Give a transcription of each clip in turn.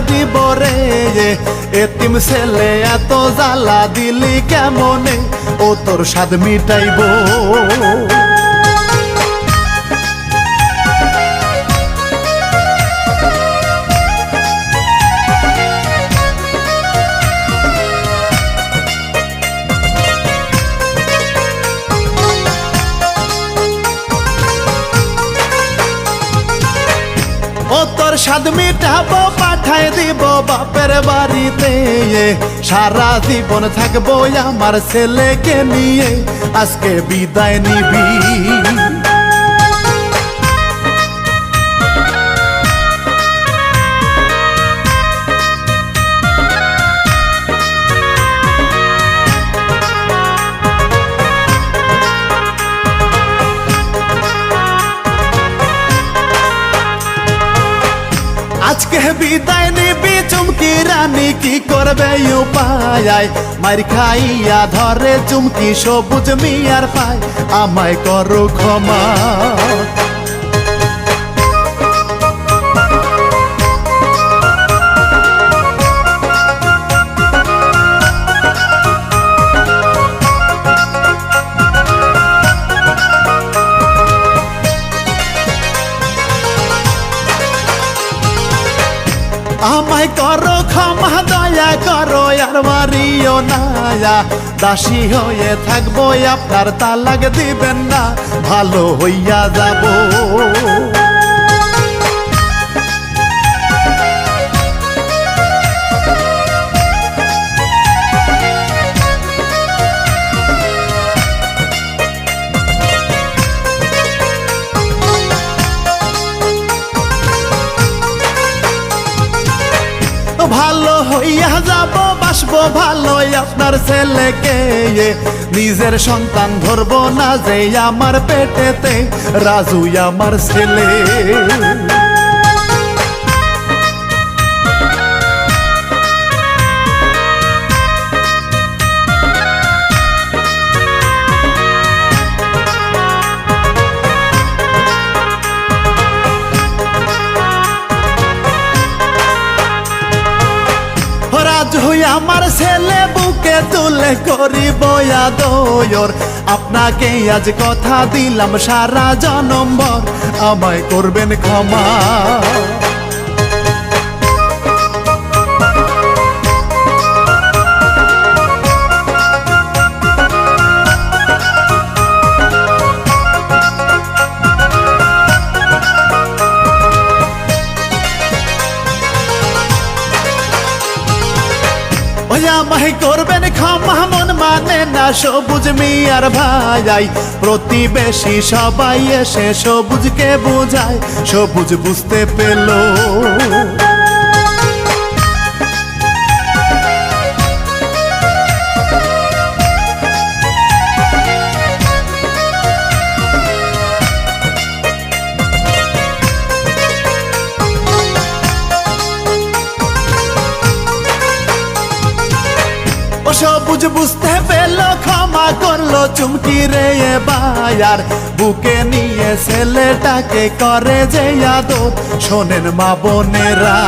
দিব রে। এতিম ছেলে এত জ্বালা দিলি কেমনে, ও তোর স্বাদ মিটাইব। ও তোর স্বাদ মিটাবো, পাঠায় দিব বাপের বাড়িতে। সারা জীবন থাকবো আমার ছেলেকে নিয়ে, আজকে বিদায় নিবি। আজকে বিদায় নিবি চুমকি রানী, কি করবে উপায়? মার খাইয়া ধরে চুমকি সবুজ মিয়ার পায়, আমায় করো ক্ষমা। আমায় করো ক্ষমা, দয়া করো আর মারিও না। দাসী হয়ে থাকবো আপনার, তালাক দিবেন না, ভালো হইয়া যাব। ভালো হইয়া যাব, বাসবো ভালো আপনার ছেলেকে। নিজের সন্তান ধরবো না যে আমার পেটেতে, রাজু আমার ছেলে। রাজু আমার ছেলে, বুকে তুলে করিব আদর। আপনাকে আজ কথা দিলাম সারা জনমভর, আমায় করবেন ক্ষমা। আমায় করবেন ক্ষমা, মন মানে না সবুজ মিয়ার ভাই। প্রতিবেশী সবাই এসে সবুজকে বুঝায়, সবুজ বুঝতে পেল। সবুজ বুঝতে পেল, ক্ষমা করলো চুমকি রে বায়ার। বুকে নিয়ে ছেলেটাকে করে যে আদর, শোনেন মা বোনেরা।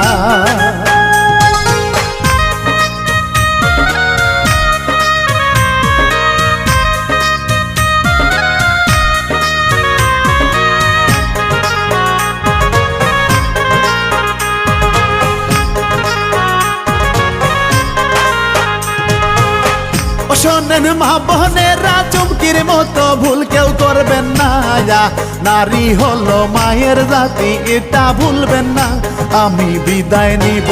শোনেন মা বোনেরা, চুমকির মতো ভুল কেউ করবেন না। নারী হলো মায়ের জাতি, এটা ভুলবেন না। আমি বিদায় নিব।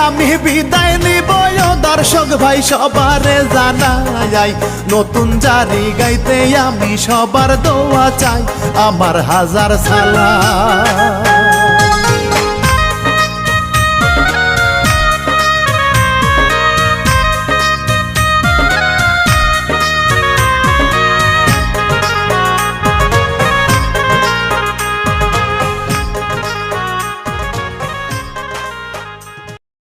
আমি বিদায় নিব, দর্শক ভাই সবারে জানাই। নতুন জারি গাইতে আমি সবার দোয়া চাই, আমার হাজার সালাম।